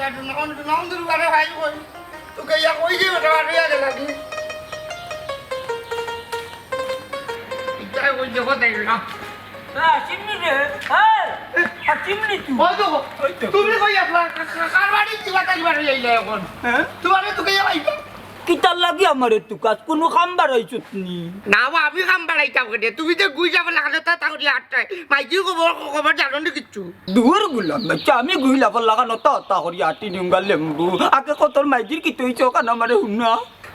নাম দূর করে ভাই কই তোকে ইয়া কই যে ওটা আরিয়া গেল কি ইচ্ছা কই দেখো দেখলা চিমনি রে হ্যাঁ চিমনি তুই ওই তো তুমি কই আপনা কার বাড়ি দিবা কাজ বাড়ি যাইলে এখন হ্যাঁ তোমারে তোকে ইয়া ভাই কিতার লাগি আমার একটু কাজ কোনো কাম বাড়াইছত নি না আমি কাম বাড়াইতাম কেন তুমি যে গুই যাব লাগালে তা করি আটটায় মাইজি খবর জানো না কিচ্ছু দূর গুলাম বাচ্চা আমি গুইলা পর লাগানো তা করি আটি নিঙ্গা লেম্বু আগে কত মাইজির কি তুই চোখান আমার শুনা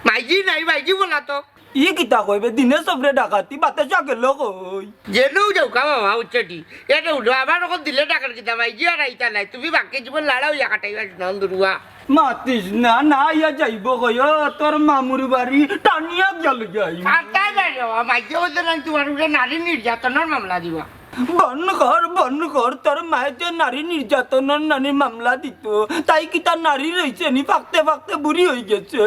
মাইজি নাই মাইজি বলা তো ই কিতা কইবে দিনে সবরে ডাকাতি বাতে চাকে লোক হই জেনেও যাও কা বাবা উচ্চটি এটা উঠো আমার ওখান দিলে টাকার কিতা মাইজি আর আইতা নাই তুমি বাকি জীবন লাড়াও ইয়া কাটাইবা নাম দুরুয়া মাতিস না না ইয়া যাইব কই তোর মামুর বাড়ি টানিয়া গেল যাই আটা যাও মাইজি বলতে না তোমার উপরে নারী নির্যাতনের মামলা দিবা বন ঘর তোর মায়ের যে নারী নির্যাতনের নানি মামলা দিত তাই কি তার নারী রয়েছে নি ফাঁকতে ফাঁকতে বুড়ি হয়ে গেছে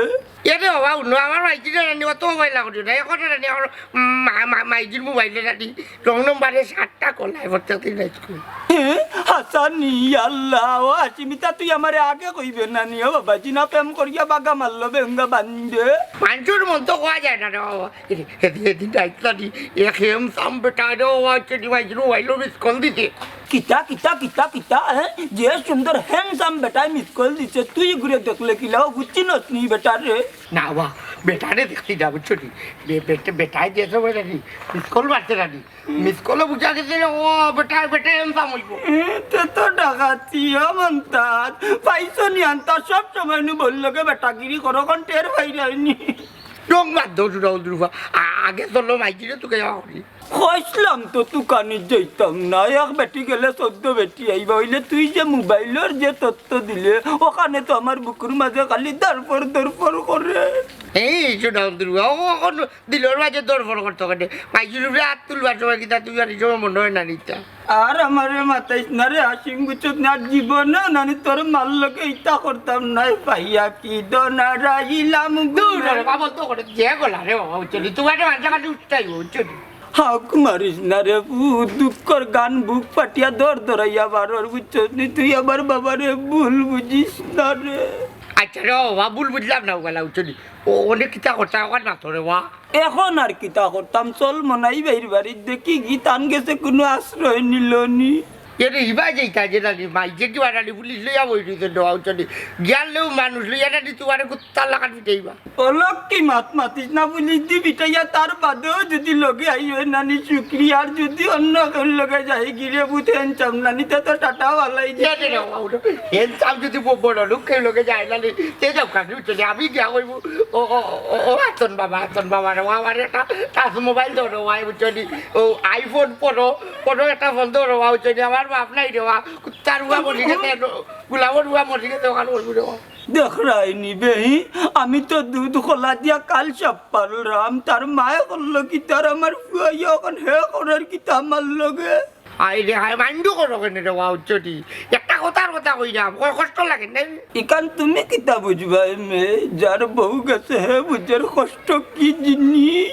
এরে বাবা উনো আমার মাইজিটা রানি অত মোবাইল লাগো না এখন রানি আমার মাইজির মোবাইলে রানি রং নম্বরে 7টা কলাই ভর্তি না স্কুল হাসানি আল্লাহ ও হাসিমিতা তুই আমারে আগে কইবে না নি ও বাবা জিনা প্রেম করিয়া বাগা মারলো বেঙ্গা বান্ধে মানুষের মন তো কোয়া যায় না রে বাবা এদিন দায়িত্ব দি এক হেম সাম বেটা রে ও আছে দি মাইজির মোবাইল মিস কল দিতে কিতা যে সুন্দর হ্যান্ডসাম বেটায় মিস কল দিছে তুই ঘুরে দেখলে কিলাও বুঝছি নসনি বেটা রে না বা বেটারে দেখতে যাবো ছুটি বেটায় দিয়েছে বলে রানি মিস কল মারতে রানি মিস কলও বুঝা গেছে ও বেটা হেম সাম হইব তো ডাকাতি মন্তাজ পাইছো নি আনতা সব সময় নু বললো কে বেটাগিরি করো কোন টের পাই যায়নি রং বাদ দৌড়া আগে চললো মাইজিরে তোকে যাওয়া করি কইসলাম তো দোকানে যাইতাম না এক বেটি গেলে 14 বেটি আইবা হইলে তুই যে মোবাইলের যে তথ্য দিলে ওখানে তো আমার বুকুর মাঝে খালি দরপর করে এই ছোটা দুর্গা ও এখন দিলর মাঝে দরপর করতে কাটে মাইজির উপরে হাত তুলবার সময় কিতা তুই আর সময় মনে হয় না নিতা আর আমারে মাথাইস না রে হাসিং গুচত না জীবনে নানি তোর মাল্লকে ইচ্ছা করতাম নাই পাইয়া কি দনা রাইলাম দূর বাবা তো করে যে গলা রে বাবা উচ্চলি তোমার মাঝে কাটে উঠতাই উচ্চলি হাক মারিস না রে দুঃখর গান বুক পাটিয়া ধরাইয়া বারোর বুঝছস নি তুই আমার বাবারে ভুল বুঝিস না রে আচ্ছা রে বাবা ভুল বুঝলাম না গলা উচ্চলি ও অনেক কিতা করতে আমার না তো রে বা এখন আর কিতা করতাম চল মনাই বাইর বাড়ির দেখি গীতান গেছে কোনো আশ্রয় নিল নি এর ইবা যেটা যেটা মাইজে কি বাড়ালি পুলিশ লইয়া বই দিতে দেওয়া উচ্চলি জ্ঞানলেও মানুষ লইয়া রানি তোমার কুত্তার লাগান পিটাইবা অলক কি মাতিস না পুলিশ দি পিটাইয়া তার বাদেও যদি লগে আইবে নানি শুক্রিয়া আর যদি অন্য কেউ লগে যাই গিরে বুঝেন চাম নানি তো টাটা ভালাই হেন চাম যদি বড় লোক কেউ লোকে যায় না সে যাও কাটি উচ্চলি আমি গিয়া কইব ও হাতন বাবা রে আমার একটা টাচ মোবাইল ধরো আই উচ্চলি ও আইফোন পড়ো একটা ফোন ধরো উচ্চলি আমার বাপ নাই দেওয়া কুত্তার রুয়া মরি গেছে গুলাবর রুয়া মরি গেছে ওখানে বলবো দেওয়া দেখ রাইনি বেহি আমি তো দুধ খোলা দিয়া কাল সব পারলাম তার মায়ে করলো কি তার আমার ফুয়াইয়া ওখানে হে করার কি তা আমার লগে আই রে হাই মাইন্ডু করো কেন রে ওয়া উচ্চটি একটা কথার কথা কই যাম কষ্ট লাগে না ইকান তুমি কিতা বুঝবা মে যার বউ গেছে হে বুঝার কষ্ট কি জিনিস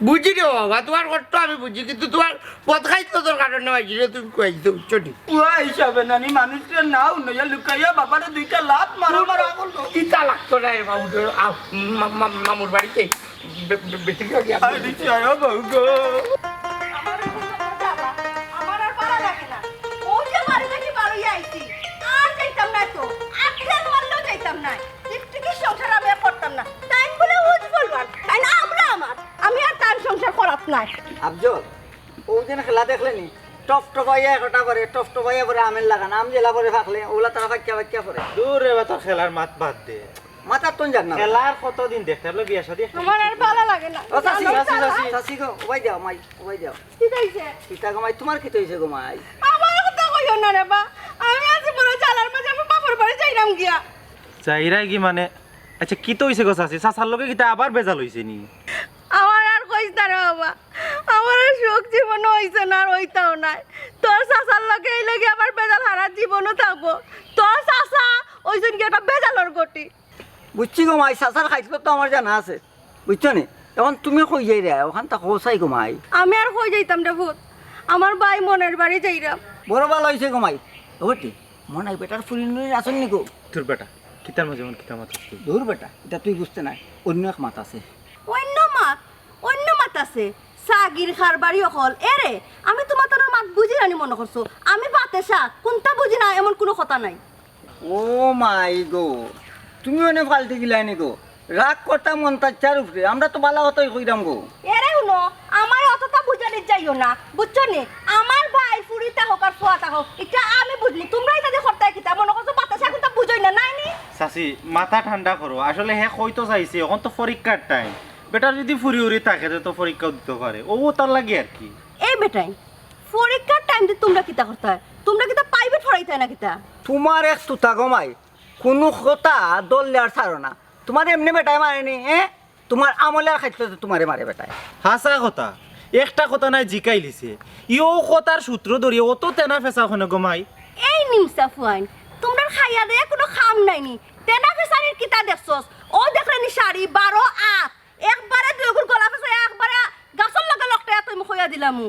বুঝি রে বাবা তোমার কষ্ট আমি বুঝি কিন্তু তোমার পথ খাইতে তোর কারণে হয়েছি রে তুমি কইছো উচ্চটি পুয়া হিসাবে নানি মানুষের নাও নইয়া লুকাইয়া বাবারে দুইটা লাত মারা করলো কিতা লাগতো না রে মামুর বাড়িতে বেশি খাওয়া আরে চায় বউ গো আমার আর পারা লাগে না ও যে বাড়ি থেকে বাড়ি আইছি আর যাইতাম না তো আখের মারলেও যাইতাম না টিকটিকি সংসার আমি আর করতাম না তাই বলে উজ বলবার তাই না আমি আর তার সংসার করাত নাই আফজল ও যেন খেলা দেখলেনি টপটপাইয়া একটা করে টপটপাইয়া করে আমের লাগান আম জেলা করে থাকলে ওগুলা তারা বাক্যা করে দূর রে তোর খেলার মাত বাদ দে মাথার তোন যাক না খেলার কতদিন দেখতে হলো বিয়া শাদী আমার আর ভালো লাগে না ও চাচি চাচি গো ওবাই দাও মাই ওবাই দাও কি কইছে পিতা গো মাই তোমার কি হইছে গো মাই আমার কথা কইও না রে বা আমি আজ বড় চালার মাঝে আমার বাপর বাড়ি যাইলাম গিয়া চাইরাই কি মানে আচ্ছা কি তো হইছে গো চাচি চাচার লগে কিতা আবার বেজাল হইছে নি আমার আর কইস না রে বাবা আমার আর সুখ জীবন হইছে না আর হইতাও নাই তোর চাচার লগে এই লগে আমার বেজাল হারা জীবনও থাকবো তোর চাচা ওইজন কি একটা বেজালর গটি বুঝছি গো মাই চাচার খাইছিল তো আমার জানা আছে বুঝছো নি এখন তুমি কই যাই রে ওখান তা হোসাই গো মাই আমি আর কই যাইতাম রে ভূত আমার ভাই মনের বাড়ি যাইরাম বড় ভালো হইছে গো মাই ওটি মনাই বেটার ফুলি নুই আসেন নি গো তোর বেটা কিতার মাঝে মন কিতা মাথা দূর বেটা এটা তুই বুঝতে নাই অন্য এক মাত আছে অন্য মাত আছে সাগির খারবাড়ি অকল এরে আমি তোমার তোর মাত বুঝি রানি মনে করছো আমি বাতে শাক কোনটা বুঝি না এমন কোনো কথা নাই ও মাই গো তুমি অনেক ফালতে গিলাই নি গো রাগ করতাম মন তার উপরে আমরা তো বালা হতই কইরাম গো এরে শুনো আমার অতটা বুঝানি যাইও না বুঝছো নি আমার ভাই ফুরিতা হোক আর সোয়াতা হোক এটা আমি বুঝলি তোমরাই তাদের খরতায় কিতা মনে করছো বাতে শাক কোনটা বুঝই না নাই নি চাচি মাথা ঠান্ডা করো আসলে হে কইতো চাইছে এখন তো পরীক্ষার টাইম বেটার যদি ফুরি উড়ি থাকে তো পরীক্ষা দিতে পারে ও তার লাগে আর কি এই বেটাই পরীক্ষার টাইম দিয়ে তোমরা কিতা করতায় তোমরা কিতা প্রাইভেট পড়াইতে না কিতা তোমার এক তুতা গমাই কোনো কথা দললে আর ছাড়ো না তোমার এমনি বেটায় মারেনি তোমার আমলে আর খাইতে তোমারে মারে বেটায় হাসা কথা একটা কথা নাই জিকাই লিছে ইও কথার সূত্র ধরি ও তো তেনা ফেসা ওখানে গমাই এই নিমসা ফুয়াইন তোমরা খাইয়া দেয়া কোনো খাম নাইনি তেনা ফেসানির কিতা দেখছস ও দেখলেনি শাড়ি 12 একবারে দুগুর গলা ফেসা একবারে গাছর লগে লকটা তুমি খইয়া দিলামু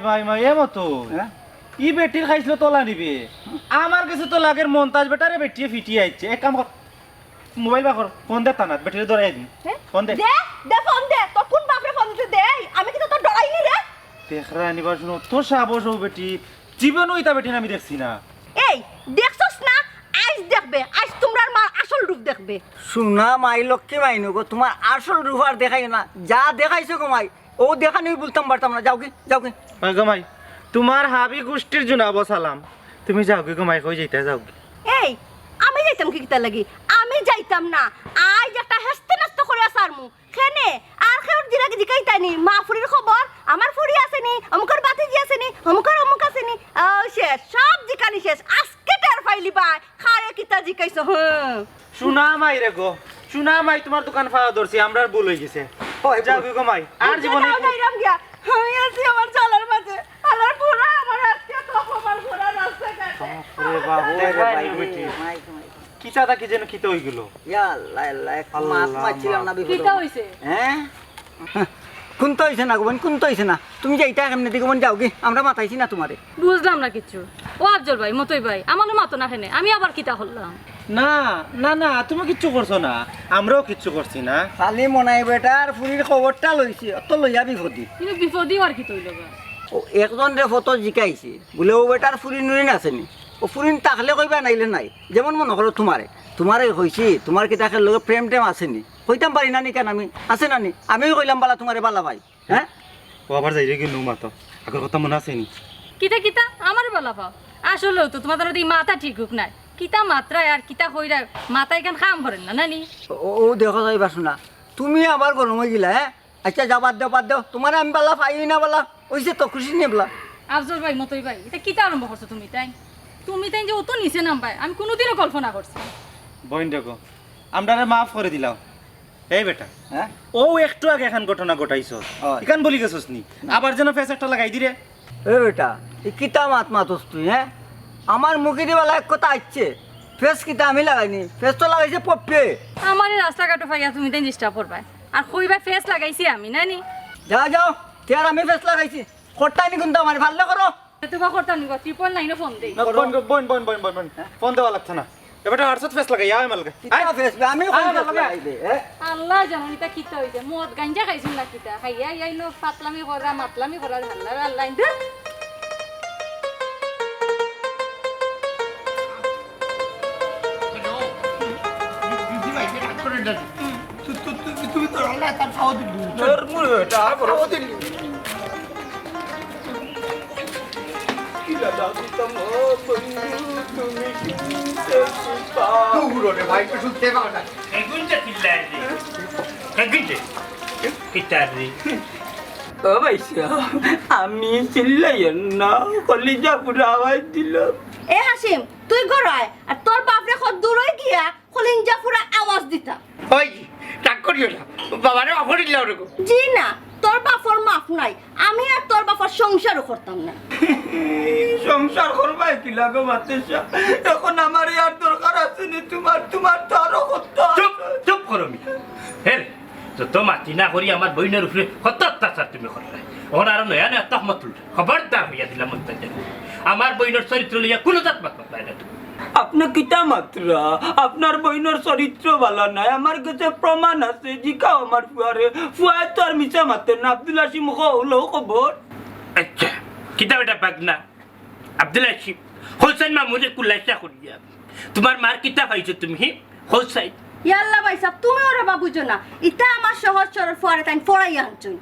ভাই এ মতো ই বেটির খাইছিল তোলা নিবে আমার কাছে তো লাগের মন্তাজ বেটারে বেটিয়ে ফিটিয়ে আইছে এক কাম কর মোবাইল বা কর ফোন দে তানাত বেটিরে ধরাই দিন ফোন দে দে ফোন দে তো কোন বাপরে ফোন দিতে দে আমি কি তো ডরাইনি রে দেখরা নিবার শুনো তো সাবস ও বেটি জীবনও ইতা বেটি আমি দেখছি না এই দেখছস না আজ দেখবে আজ তোমরার মা আসল রূপ দেখবে শুনা মাই লক্ষ্মী মাইনু গো তোমার আসল রূপ আর দেখাই না যা দেখাইছো গো মাই ও দেখা নেই বলতাম পারতাম না যাও কি গমাই তোমার হাবি গোষ্ঠীর জুনাবো সালাম তুমি যাও কি গমাই কই যাইতা যাও কি এই আমি যাইতাম কি কিতা লাগি আমি যাইতাম না আজ একটা হেস্তে নষ্ট করে আসারমু খেনে আর খেউর দিলাকে জিকাইতানি মা ফুরির খবর আমার ফুরি আসেনি অমুকর বাতিজি আসেনি অমুকর অমুক আসেনি শেষ সব জিকানি শেষ আজকে টের ফাইলি বাই খারে কিতা জিকাইছো শুনা মাই রে গো শুনা মাই তোমার দোকান ফাওয়া ধরছি আমরার ভুল হই গেছে যাও কি গমাই আর জীবনে যাইরাম গিয়া আমি আছি আমার চালার মাঝে আলার পুরা আমার আজকে তো আমার পুরা রাস্তা কাটে রে বাবা দেখাই নি বেটি কি চাদা কি যেন খিতে হই গেল ইয়া আল্লাহ আল্লাহ মাত মাছিলাম না বিপদ কিতা হইছে কোন তো হইছে না গোবন কোন তো হইছে না তুমি যাইতা কেমনে দিকে যাও কি আমরা মাথাইছি না তোমারে বুঝলাম না কিছু ও আফজল ভাই মতই ভাই আমারও মাতো না খেনে আমি আবার কিতা হলাম না না না তুমি কিচ্ছু করছো না আমরাও কিচ্ছু করছি না খালি মনাই বেটার ফুরির খবরটা লইছি অত লইয়া বিপদি কিন্তু বিপদই আর কি তৈল ও একজন রে ফটো জিকাইছে বলে ও বেটার ফুরি নুরিন আসেনি ও ফুরিন তাকলে কইবা নাইলে নাই যেমন মনে করো তোমারে কইছি তোমার কি তাকে লগে প্রেম টেম আসেনি কইতাম পারি না নি কেন আমি আছে না নি আমিও কইলাম বালা তোমারে বালা ভাই হ্যাঁ ও আবার যাই রে গেল মাতো আগের কথা মনে আছে নি কিতা কিতা আমার বলা পাও আসলেও তো তোমাদের ওই মাথা ঠিক হোক নাই কিতা মাত্রায় আর কিতা কইরা মাথায় কেন খাম ভরেন না নানি ও দেখো যাইবা শোনা তুমি আবার গরম হয়ে গিলা হ্যাঁ আচ্ছা যা বাদ দাও তোমারে আমি বালা পাই না বালা ওইসে তো খুশি নেই বলা আফজল ভাই মতই ভাই এটা কিতা আরম্ভ করছো তুমি তাই যে অত নিচে নামবাই আমি কোনোদিনও কল্পনা করছি বইন দেখো আমরা মাফ করে দিলাম এই বেটা হ্যাঁ ও একটু আগে এখন ঘটনা ঘটাইছ হয়। এখান বলি গেছস নি আবার যেন ফেস একটা লাগাই দিরে এ বেটা এই কিতা মাতস তুই হ্যাঁ আমার মুখে দিবালা এক কথা আসছে ফেস কিতা আমি লাগাইনি ফেস তো লাগাইছে পপ্পে আমার এই রাস্তাঘাটে ফাইয়া তুমি তাই ডিস্টার্ব করবাই আর কইবা ফেস লাগাইছি আমি নানি যাও তেয়ার আমি ফেস লাগাইছি করতাইনি কিন্তু আমার ভালো করো তোমার করতাম নিবা 999 ফোন দেই বইন ফোন দেওয়া লাগছে না এবারে হোয়াটসঅ্যাপ ফেস লাগাই আয় মালকে কিতা ফেস আমি লাগাইবে আল্লাহ জানো এটা কিতা হইছে মদ গাঞ্জা খাইছিস না কিতা খাইয়া আইলো পাতলামি করা মাতলামি করা আল্লাহ আল্লাহ ইন্দা তুমি তো আল্লাহ তার খাওয়া দিলি খাওয়া দিলি রে ভাই তো শুনতে পাও না ও ভাইসা আমি চিল্লাইয়েন না কলিজা পুরো আওয়াজ দিলাম এ হাসিম তুই গড়ায় আর তোর বাপরে কত দূরই গিয়া খলিঞ্জা পুরা আওয়াজ দিতা ওই রাগ করিও না বাবারে অফার দিলাম ওরকম জি না তোর বাপর মাফ নাই আমি আর তোর বাপর সংসারও করতাম না সংসার করবাই কি লাগো মাতেশা এখন আমার আর দরকার আছে নি তোমার তো আরো করতে চুপ করো মিয়া হের যত মাতি না করি আমার বইনের উপরে কত অত্যাচার তুমি করলে ওর আর নয়া তহমত খবরদার হইয়া দিলাম আমার বইনের চরিত্র লইয়া কোনো জাত মাত নাই না আপনি কিতা মাত্রা আপনার বইনের চরিত্র ভালো নাই আমার কাছে প্রমাণ আছে জিকাও আমার ফুয়ারে ফুয়ায় তো আর মিছা মাতে না আব্দুল হাসিম হলেও খবর আচ্ছা কিতা বেটা পাগনা আব্দুল হাসিম হোসেন মামুরে কুলাইসা করিয়া তোমার মার কিতা পাইছো তুমি হোসাই ইয়াল্লা ভাই সাহেব তুমি ওরা বা বুঝো না ইটা আমার সহজ সরল ফরে তাই ফরাই আনছুন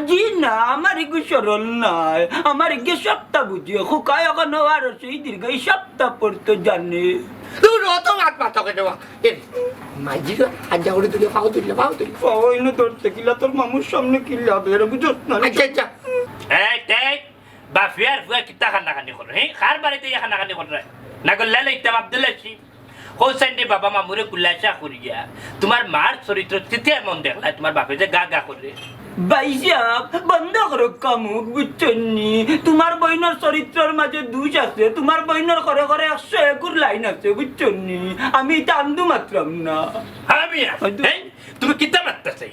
জি না আমার এগু সরল নাই আমার এগে সপ্তাহ বুঝিয়ে খুকায় এখন আর সেই দীর্ঘ এই সপ্তাহ পড়তে জানে তুই অত মাত মাথা কেটে মাইজি আজ্জা করে তুলে পাও তুলে পাওয়াইনো ধরতে কিলা তোর মামুর সামনে কিলা বের বুঝত না আচ্ছা আচ্ছা এই তাই বা ফিয়ার ফুয়া কিতা খানাখানি করে খার বাড়িতে খানাখানি করে না করলে ইতাম আব্দুল হাসিম হোসেন রে বাবা মামুরে কুলাইসা করিয়া তোমার মার চরিত্র তিতে এমন দেখলা তোমার বাপে যে গা করে বাইসাব বন্ধ করো কামুক বুঝছনি তোমার বইনের চরিত্রের মাঝে দুষ আছে তোমার বইনের ঘরে ঘরে 101 লাইন আছে বুঝছনি আমি এটা আন্দু মাত্রাম না আমি তুমি কিতা মারতেছে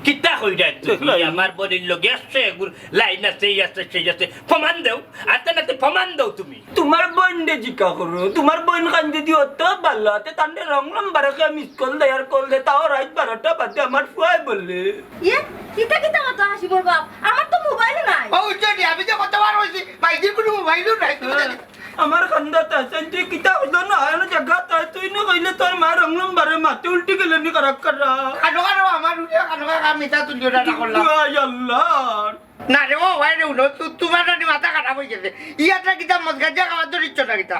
কিতা হইরা তুমি আমার বলির লগে আসছে এগুর লাইন আছে এই আছে সেই আছে প্রমাণ দেও আতে নাতে প্রমাণ দেও তুমি তোমার বইনরে জিকা করো তোমার বইন খান যদি অত ভালো আছে তাহলে রং নাম্বারে মিস কল দেয় আর কল দে তাও রাত 12টা বাজে আমার ফুয়াই বললে ইয়ে ইটা কি তোমার তো হাসিবর বাপ আমার তো মোবাইল নাই ও জানি আমি যে কতবার হইছি মাইজির কোনো মোবাইলও নাই আমার খান্দাতে আছেন তুই কিতা হলো না আর জায়গা তাই তুই না কইলে তোর মা রং নাম্বারে মাতে উল্টি গেলে নি করা করা কানো আমার উঠে কানো আমি তা তুই না করলাম আল্লাহ না রে ও ভাই রে উনো তোমার নানি মাথা খারাপ হয়ে গেছে ইয়াটা কিতা মজগাজা খাওয়ার তো ইচ্ছা না কিতা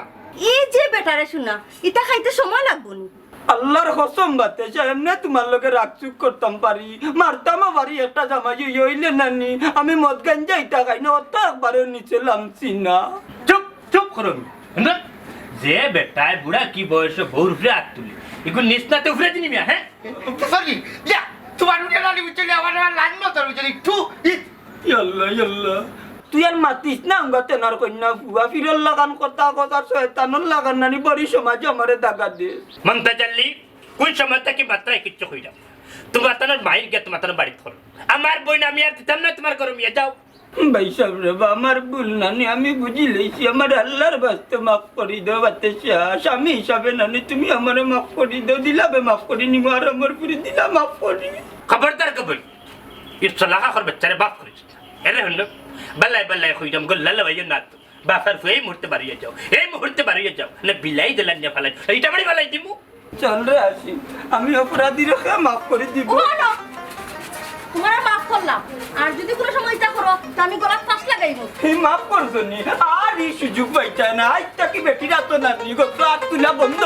এই যে বেটারে শোনা ইটা খাইতে সময় লাগবো নি আল্লাহর কসম বাতে এমনি তোমার লগে রাগচুক করতাম পারি মারতামও পারি একটা জামাই হইলে নানি আমি মদ গাঞ্জা ইটা খাই না অত একবারের নিচে লামছি না চুপ চুপ করো না যে বেটায় বুড়া কি বয়সে বউর উপরে হাত তুলি এগুলো নিস্তাতে উপরে দিনি মিয়া হ্যাঁ সরি যা তোমার উঠে নানি বুঝলি আমার লাইন মতো বুঝলি টু আল্লাহ তুই আর মাতিস না আমরা তেনার কন্যা বুয়া ফিরল লাগান কথা শয়তানর লাগান নানি বড়ি সমাজে আমারে দাগা দে মমতা জাল্লি কোন সময় থেকে মাত্রায় কিচ্ছু হয়ে যাও তোমার তানোর মায়ের গিয়ে তোমার তানোর বাড়িতে করো আমার বই না আমি আর দিতাম না তোমার করো মিয়া যাও ভাই সাহেব রে বা আমার ভুল নানি আমি বুঝি লইছি আমার আল্লাহর বাস্তে মাফ করি দাও বাতে স্বামী হিসাবে নানি তুমি আমারে মাফ করি দাও দিলাবে মাফ করি নিব আর আমার পুরি দিলা মাফ করি খবরদার কবল ইচ্ছা লাগা কর বেচারে বাপ করেছে এরে হল বেলায় হইলাম গোল্লা লাগাইও না তো বাসার এই মুহূর্তে বাড়িয়ে যাও না বিলাই দিলাম না ফেলাই এইটা বাড়ি ফেলাই দিব চল রে আসি আমি অপরাধী রেখে মাফ করে দিব তোমার মাফ করলাম আর যদি কোনো সময় ইটা করো তো আমি গলা ফাঁস লাগাইবো এই মাফ করছো নি আর এই সুযোগ পাইছে না আজটা কি বেটিরা তো নানি গো তো আর তুলা বন্ধ